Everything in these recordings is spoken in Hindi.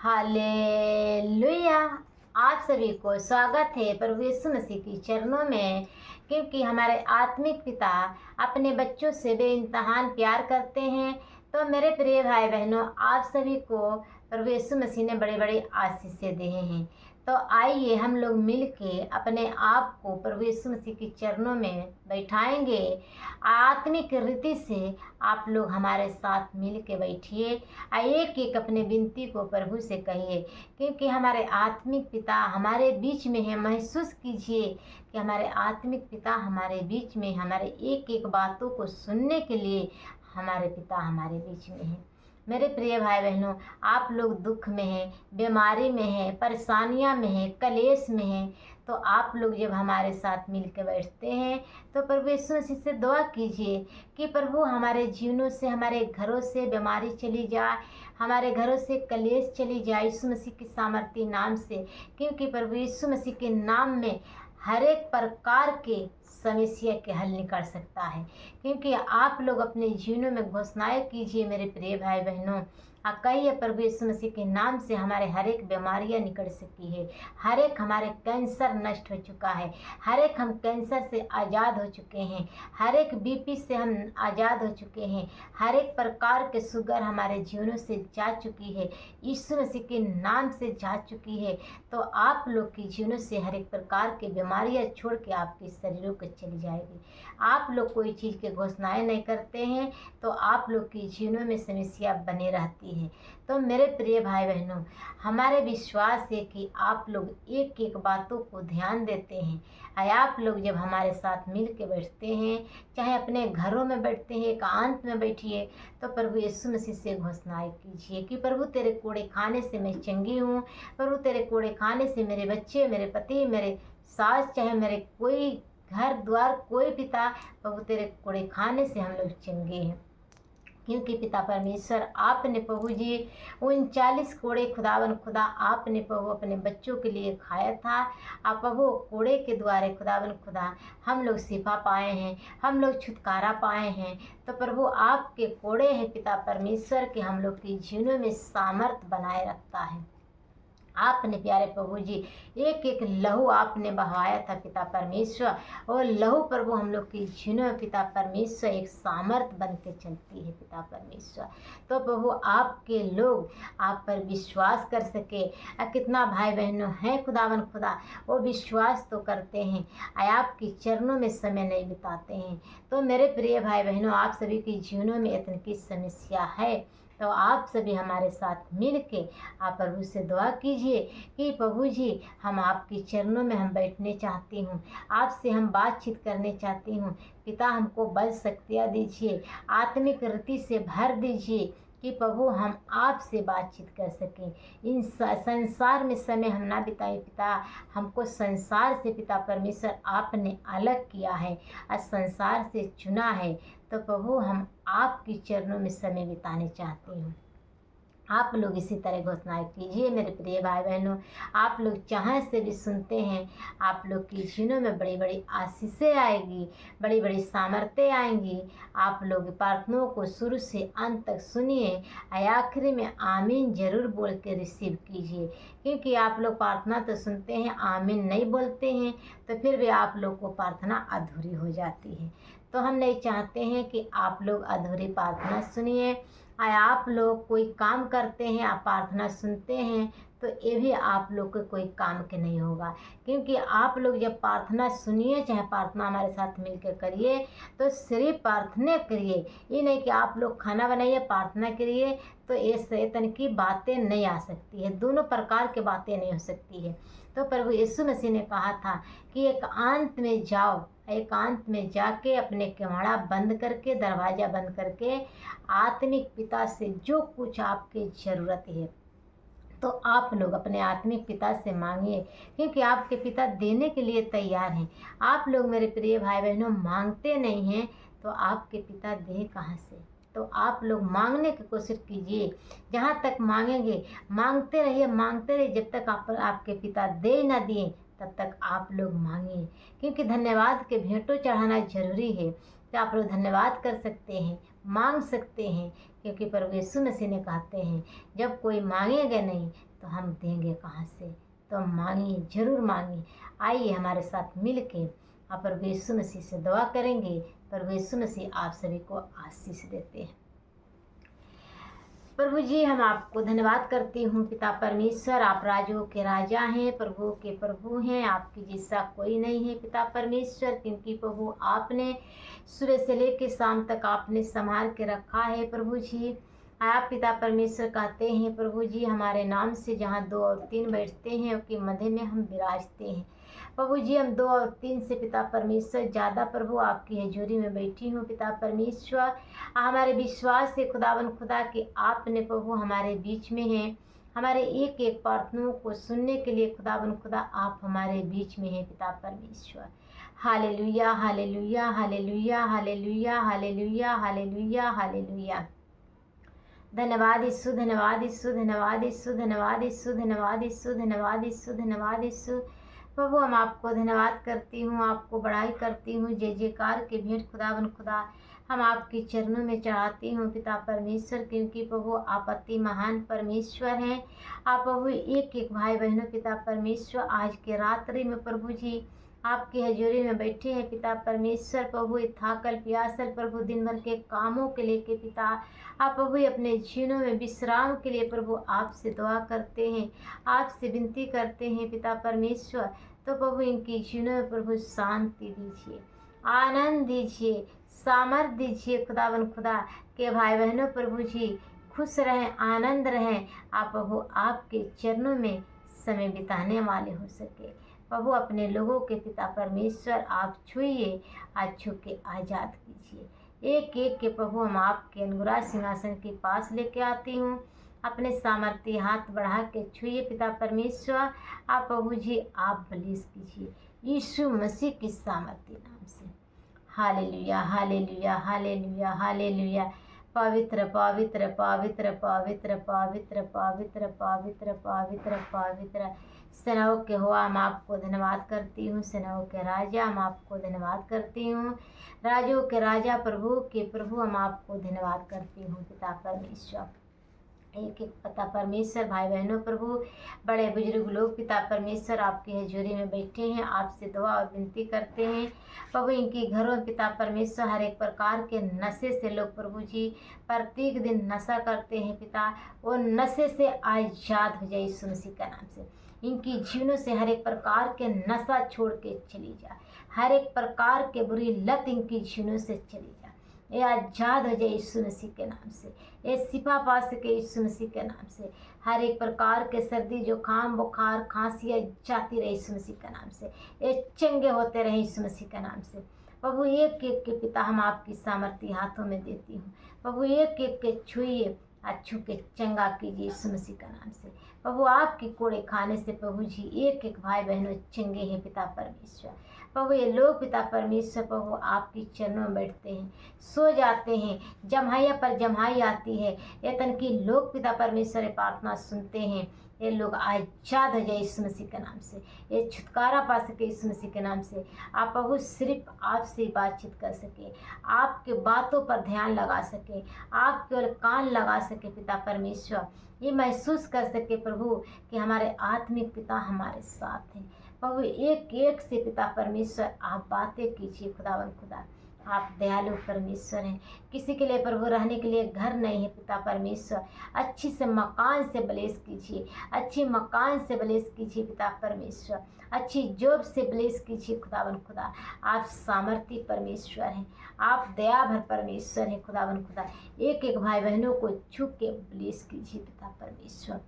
हालेलुया। आप सभी को स्वागत है प्रभु यीशु मसीह की चरणों में, क्योंकि हमारे आत्मिक पिता अपने बच्चों से बेइंतहान प्यार करते हैं। तो मेरे प्रिय भाई बहनों, आप सभी को प्रभु यीशु मसीह ने बड़े बड़े आशीषें दिए हैं। तो आइए हम लोग मिल के अपने आप को प्रभु यीशु मसीह के चरणों में बैठाएंगे। आत्मिक रीति से आप लोग हमारे साथ मिल के बैठिए। एक एक अपने विनती को प्रभु से कहिए, क्योंकि हमारे आत्मिक पिता हमारे बीच में है। महसूस कीजिए कि हमारे आत्मिक पिता हमारे बीच में, हमारे एक एक बातों को सुनने के लिए हमारे पिता हमारे बीच में है। मेरे प्रिय भाई बहनों, आप लोग दुख में हैं, बीमारी में हैं, परेशानियां में हैं, कलेश में हैं, तो आप लोग जब हमारे साथ मिल के बैठते हैं तो प्रभु यीशु मसीह से दुआ कीजिए कि प्रभु हमारे जीवनों से, हमारे घरों से बीमारी चली जाए, हमारे घरों से कलेश चली जाए यीशु मसीह के सामर्थी नाम से। क्योंकि प्रभु यीशु मसीह के नाम में हर एक प्रकार के समस्या के हल निकल सकता है। क्योंकि आप लोग अपने जीवनों में घोषणाएं कीजिए मेरे प्रिय भाई बहनों, कहिए प्रभु यीशु मसीह के नाम से हमारे हर एक बीमारियां निकल सकती है। हर एक हमारे कैंसर नष्ट हो चुका है, हर एक हम कैंसर से आज़ाद हो चुके हैं, हर एक बीपी से हम आज़ाद हो चुके हैं, हर एक प्रकार के शुगर हमारे जीवनों से जा चुकी है, यीशु मसीह के नाम से जा चुकी है। तो आप लोग के जीवनों से हर एक प्रकार की बीमारियां छोड़ के आपके शरीरों को चली जाएगी। आप लोग कोई चीज़ के घोषणाएं नहीं करते हैं तो आप लोग के जीवनों में समस्या बने रहती है। तो मेरे प्रिय भाई बहनों, हमारे विश्वास है कि आप लोग एक एक बातों को ध्यान देते हैं। आप लोग जब हमारे साथ मिल के बैठते हैं, चाहे अपने घरों में बैठते हैं, एकांत में बैठिए, तो प्रभु यीशु मसीह से घोषणाएं कीजिए कि प्रभु तेरे कोड़े खाने से मैं चंगी हूँ, प्रभु तेरे कोड़े खाने से मेरे बच्चे, मेरे पति, मेरे सास, चाहे मेरे कोई घर द्वार, कोई पिता, प्रभु तेरे कोड़े खाने से हम लोग चंगे हैं। क्योंकि पिता परमेश्वर आपने प्रभु जी 39 कोड़े खुदावन खुदा आपने प्रभु अपने बच्चों के लिए खाया था। आप प्रभु कोड़े के द्वारे खुदावन खुदा हम लोग शिफा पाए हैं, हम लोग छुटकारा पाए हैं। तो प्रभु आपके कोड़े हैं पिता परमेश्वर के हम लोग के जीवनों में सामर्थ बनाए रखता है। आपने प्यारे प्रभु जी एक एक लहू आपने बहाया था पिता परमेश्वर, और लहू प्रभु हम लोग की जीवनों में पिता परमेश्वर एक सामर्थ बन के चलती है पिता परमेश्वर। तो प्रभु आपके लोग आप पर विश्वास कर सके। कितना भाई बहनों हैं खुदावन खुदा, वो विश्वास तो करते हैं, आपके चरणों में समय नहीं बिताते हैं। तो मेरे प्रिय भाई बहनों, आप सभी के जीवनों में इतनी की समस्या है, तो आप सभी हमारे साथ मिल के आप प्रभु से दुआ कीजिए कि प्रभु जी हम आपके चरणों में हम बैठने चाहती हूँ, आपसे हम बातचीत करने चाहती हूँ। पिता हमको बल शक्तियाँ दीजिए, आत्मिक रीति से भर दीजिए कि प्रभु हम आपसे बातचीत कर सकें। इन संसार में समय हम ना बिताएं पिता, हमको संसार से पिता परमेश्वर आपने अलग किया है और संसार से चुना है। तो प्रभु हम आपके चरणों में समय बिताने चाहते हैं। आप लोग इसी तरह घोषणाएं कीजिए मेरे प्रिय भाई बहनों। आप लोग जहाँ से भी सुनते हैं, आप लोग की जीवनों में बड़ी बड़ी आशीषें आएगी, बड़ी बड़ी सामर्थ्य आएंगी। आप लोग प्रार्थनाओं को शुरू से अंत तक सुनिए, आखिरी में आमीन जरूर बोल के रिसीव कीजिए। क्योंकि आप लोग प्रार्थना तो सुनते हैं, आमीन नहीं बोलते हैं, तो फिर भी आप लोग को प्रार्थना अधूरी हो जाती है। तो हम नहीं चाहते हैं कि आप लोग अधूरी प्रार्थना सुनिए। आप लोग कोई काम करते हैं, आप प्रार्थना सुनते हैं, तो ये भी आप लोग के कोई काम के नहीं होगा। क्योंकि आप लोग जब प्रार्थना सुनिए, चाहे प्रार्थना हमारे साथ मिलकर करिए, तो सिर्फ प्रार्थना करिए, ये नहीं कि आप लोग खाना बनाइए प्रार्थना करिए, तो ये शैतान की बातें नहीं आ सकती है, दोनों प्रकार की बातें नहीं हो सकती है। तो प्रभु यीशु मसीह ने कहा था कि एकांत में जाओ, एकांत में जाके अपने किवाड़ा बंद करके, दरवाज़ा बंद करके आत्मिक पिता से जो कुछ आपकी ज़रूरत है तो आप लोग अपने आत्मिक पिता से मांगिए, क्योंकि आपके पिता देने के लिए तैयार हैं। आप लोग मेरे प्रिय भाई बहनों मांगते नहीं हैं, तो आपके पिता दे कहाँ से? तो आप लोग मांगने की कोशिश कीजिए। जहाँ तक मांगेंगे, मांगते रहिए, जब तक आपके पिता दे ना दिए तब तक आप लोग मांगिए। क्योंकि धन्यवाद के भेंटों चढ़ाना जरूरी है। तो आप लोग धन्यवाद कर सकते हैं, मांग सकते हैं, क्योंकि प्रभु यीशु मसीह ने कहते हैं जब कोई मांगेगा नहीं तो हम देंगे कहाँ से? तो मांगिए, ज़रूर मांगिए। आइए हमारे साथ मिल के आप प्रभु यीशु मसीह से दुआ करेंगे। प्रभु यीशु मसीह आप सभी को आशीष देते हैं। प्रभु जी, हम आपको धन्यवाद करती हूँ पिता परमेश्वर। आप राजों के राजा हैं, प्रभुओं के प्रभु हैं, आपकी जैसा कोई नहीं है पिता परमेश्वर। क्योंकि प्रभु आपने सुबह से लेकर शाम तक आपने संभाल के रखा है प्रभु जी। आप पिता परमेश्वर कहते हैं प्रभु जी, हमारे नाम से जहाँ 2 और 3 बैठते हैं उनके मध्य में हम विराजते हैं। प्रभु जी, हम 2 और 3 से पिता परमेश्वर ज़्यादा प्रभु आपकी हजूरी में बैठी हूँ पिता परमेश्वर। हमारे विश्वास से खुदावन खुदा कि आपने प्रभु हमारे बीच में हैं। हमारे एक एक प्रार्थनाओं को सुनने के लिए खुदावन खुदा आप हमारे बीच में हैं पिता परमेश्वर। Hallelujah, hallelujah, hallelujah, hallelujah, hallelujah, hallelujah, hallelujah. धन्यवाद यीशु, धन्यवाद यीशु, धन्यवाद यीशु, धन्यवाद यीशु, धन्यवाद यीशु, धन्यवाद यीशु, धन्यवाद यीशु। प्रभु, हम आपको धन्यवाद करती हूँ, आपको बड़ाई करती हूँ। जय जयकार के भेंट खुदावन खुदा हम आपके चरणों में चढ़ाती हूँ पिता परमेश्वर। क्योंकि प्रभु आप अति महान परमेश्वर हैं। आप प्रभु एक एक भाई बहनों पिता परमेश्वर आज के रात्रि में प्रभु जी आपकी हजूरी में बैठे हैं पिता परमेश्वर। प्रभु थाकल प्यासल प्रभु दिन भर के कामों के लेके पिता आप प्रभु अपने जीवनों में विश्राम के लिए प्रभु आपसे दुआ करते हैं, आपसे विनती करते हैं पिता परमेश्वर। तो प्रभु इनकी जीवनों में प्रभु शांति दीजिए, आनंद दीजिए, सामर्थ दीजिए खुदावन खुदा के भाई बहनों प्रभु जी खुश रहें, आनंद रहें। आप प्रभु आपके चरणों में समय बिताने वाले हो सके। प्रभु अपने लोगों के पिता परमेश्वर आप छुइए, आज छू के आज़ाद कीजिए। एक एक के प्रभु हम आपके अनुग्रह सिंहासन के पास लेके आती हूँ। अपने सामर्थ्य हाथ बढ़ा के छुइए पिता परमेश्वर। आप प्रभु जी आप बलिस कीजिए यीशु मसीह की सामर्थ्य नाम से। Hallelujah, hallelujah, hallelujah, hallelujah. पवित्र पवित्र पवित्र पवित्र पवित्र पवित्र पवित्र पवित्र पवित्र सेनाओं के हो हम आपको धन्यवाद करती हूँ। सेनाओं के राजा हम आपको धन्यवाद करती हूँ। राजों के राजा प्रभु के प्रभु हम आपको धन्यवाद करती हूँ पिता परमेश्वर। एक एक पिता परमेश्वर भाई बहनों प्रभु बड़े बुजुर्ग लोग पिता परमेश्वर आपकी हजूरी में बैठे हैं, आपसे दुआ और विनती करते हैं प्रभु। इनकी घरों में पिता परमेश्वर हर एक प्रकार के नशे से लोग प्रभु जी प्रत्येक दिन नशा करते हैं पिता, वो नशे से आज़ाद हो जाए यीशु मसीह का नाम से। इनकी जीवनों से हर एक प्रकार के नशा छोड़ के चली जाए, हर एक प्रकार के बुरी लत इनकी जीवनों से चली जाए। ये आज़ाद हो जाए यीशु मसीह के नाम से। ये शिफा पा सके यीशु मसीह के नाम से। हर एक प्रकार के सर्दी जुकाम बुखार खांसी जाती रहे यीशु मसीह के नाम से। ये चंगे होते रहे यीशु मसीह के नाम से। प्रभु एक एक के पिता हम आपकी सामर्थ्य हाथों में देती हूँ। प्रभु एक एक के छुइए, अच्छू के चंगा कीजिए यीशु मसीह का नाम से। प्रभु आपके कोड़े खाने से प्रभु जी एक एक भाई बहनों चंगे हैं पिता परमेश्वर। प्रभु ये लोग पिता परमेश्वर प्रभु आपकी चरणों में बैठते हैं, सो जाते हैं, जम्हाइया पर जम्हाई आती है। ये तन की लोग पिता परमेश्वर प्रार्थना सुनते हैं। ये लोग आज़ाद हो जाए यीशु मसीह के नाम से। ये छुटकारा पा सके यीशु मसीह के नाम से। आप प्रभु सिर्फ आपसे बातचीत कर सके, आपके बातों पर ध्यान लगा सके, आप केवल कान लगा सके पिता परमेश्वर। ये महसूस कर सके प्रभु कि हमारे आत्मिक पिता हमारे साथ हैं। प्रभु एक एक से पिता परमेश्वर आप बातें कीजिए खुदावन खुदा। आप दयालु परमेश्वर हैं। किसी के लिए प्रभु रहने के लिए घर नहीं है पिता परमेश्वर, अच्छी से मकान से ब्लेस कीजिए, अच्छी मकान से ब्लेस कीजिए पिता परमेश्वर। अच्छी जॉब से ब्लेस कीजिए खुदावन खुदा। आप सामर्थ्य परमेश्वर हैं, आप दया भर परमेश्वर हैं खुदावन खुदा। एक एक भाई बहनों को छू के ब्लेस कीजिए पिता परमेश्वर।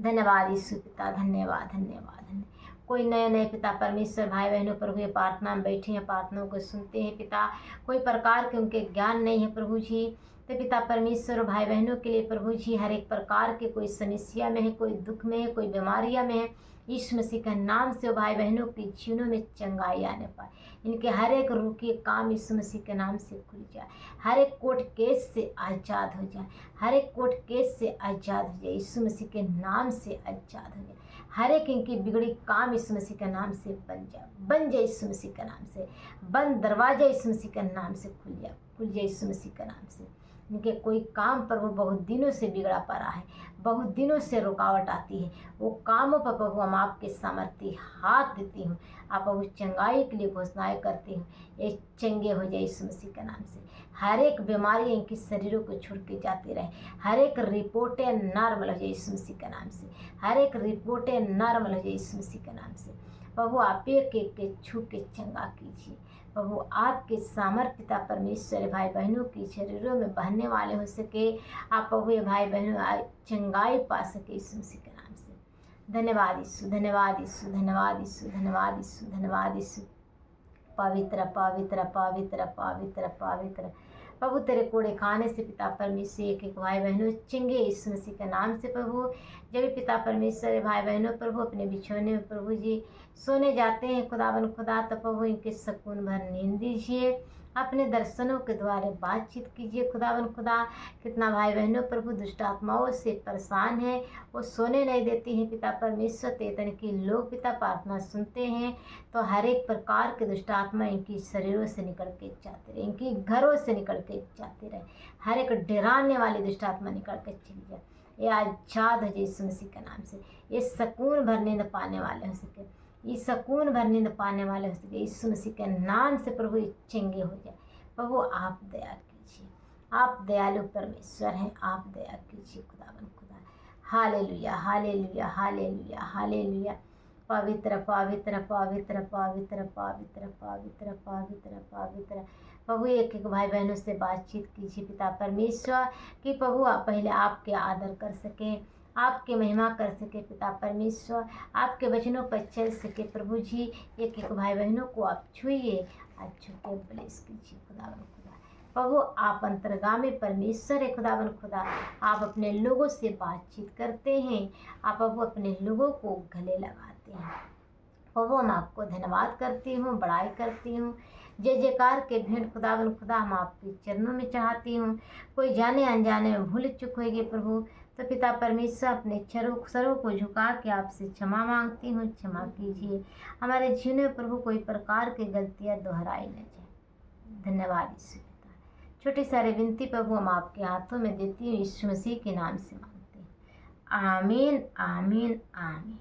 धन्यवाद यीशु पिता, धन्यवाद धन्यवाद धन्यवाद। कोई नए नए पिता परमेश्वर भाई बहनों प्रभु ये प्रार्थना में बैठे हैं, प्रार्थनाओं को सुनते हैं पिता। कोई प्रकार के उनके ज्ञान नहीं है प्रभु जी। तो पिता परमेश्वर भाई बहनों के लिए प्रभु जी हर एक प्रकार के कोई समस्या में है, कोई दुख में है, कोई बीमारियां में है, यीशु मसीह के नाम से भाई बहनों के जीवनों में चंगाई आने पाए। इनके हर एक रुके काम यीशु मसीह के नाम से खुल जाए। हर एक कोर्ट केस से आज़ाद हो जाए, हर एक कोर्ट केस से आज़ाद हो जाए यीशु मसीह के नाम से आज़ाद हो जाए। हर एक इनकी बिगड़ी काम यीशु मसीह के नाम से बन जाए यीशु मसीह के नाम से। बंद दरवाजा यीशु मसीह के नाम से खुल जाए यीशु मसीह के नाम से। इनके कोई काम प्रभु बहुत दिनों से बिगड़ा पड़ा है, बहुत दिनों से रुकावट आती है, वो कामों पर प्रभु हम आपके सामर्थ्य हाथ देती हूँ। आप प्रभु चंगाई के लिए घोषणाएं करती हूँ, ये चंगे हो जाए यीशु मसीह के नाम से। हर एक बीमारी इनकी शरीरों को छोड़ के जाती रहे, हर एक रिपोर्टें नॉर्मल हो जाए यीशु मसीह के नाम से, हर एक रिपोर्टें नॉर्मल हो जाए यीशु मसीह के नाम से। प्रभु आप एक एक के छू के चंगा कीजिए। प्रभु आपके सामर्थ पिता परमेश्वर भाई बहनों की शरीरों में बहने वाले हो सके, आप प्रभु ये भाई बहनों चंगाई पा सके यीशु मसीह के नाम से। धन्यवाद यीशु, धन्यवाद यीशु, धन्यवाद यीशु, धन्यवाद यीशु, धन्यवाद यीशु। पवित्र पवित्र पवित्र पवित्र पवित्र प्रभु तेरे कोड़े खाने से पिता परमेश्वर एक एक भाई बहनों चंगे यीशु मसीह के नाम से। प्रभु जब भी पिता परमेश्वर भाई बहनों प्रभु अपने बिछौने में प्रभु जी सोने जाते हैं खुदावन खुदा, तो प्रभु इनके सुकून भर नींद दीजिए, अपने दर्शनों के द्वारा बातचीत कीजिए खुदावन खुदा। कितना भाई बहनों प्रभु दुष्ट आत्माओं से परेशान है, वो सोने नहीं देती हैं पिता परमेश्वर। तेतन की लोग पिता प्रार्थना सुनते हैं तो हर एक प्रकार के दुष्ट आत्मा इनकी शरीरों से निकल के जाते रहे, इनकी घरों से निकल के जाते रहे, हर एक डराने वाली दुष्ट आत्मा निकल के चली जाए। ये आजाद हो जाए यीशु मसीह के नाम से, ये सुकून भर नींद पाने वाले हो सके, ये सुकून भर नींद पाने वाले हो सके यीशु मसीह के नाम से। प्रभु ये चंगे हो जाए। प्रभु आप दया कीजिए, आप दयालु परमेश्वर हैं, आप दया कीजिए खुदावन खुदा। Hallelujah hallelujah hallelujah hallelujah. पवित्र पवित्र पवित्र पवित्र पवित्र पवित्र पवित्र पवित्र प्रभु एक एक भाई बहनों से बातचीत कीजिए पिता परमेश्वर कि प्रभु आप पहले आपके आदर कर सकें, आपकी महिमा कर सके पिता परमेश्वर, आपके वचनों पर चल सके। प्रभु जी एक एक भाई बहनों को आप छुइए, आज छू के ब्लेस कीजिए खुदावन खुदा। प्रभु आप अंतर्गामी परमेश्वर है खुदावन खुदा, आप अपने लोगों से बातचीत करते हैं, आप प्रभु अपने लोगों को गले लगाते हैं। प्रभु हम आपको धन्यवाद करती हूँ, बड़ाई करती हूँ, जय जयकार के भेंट खुदावन खुदा हम आपके चरणों में चाहती हूँ। कोई जाने अनजाने में भूल चुक होगी प्रभु, तो पिता परमेश्वर अपने सरों को झुका के आपसे क्षमा मांगती हूँ, क्षमा कीजिए। हमारे जीवन में प्रभु कोई प्रकार की गलतियाँ दोहराई न जाए। धन्यवाद यीशु पिता। छोटी सारी विनती प्रभु हम आपके हाथों में देती हूँ, यीशु मसीह के नाम से मांगते हैं। आमीन आमीन आमीन।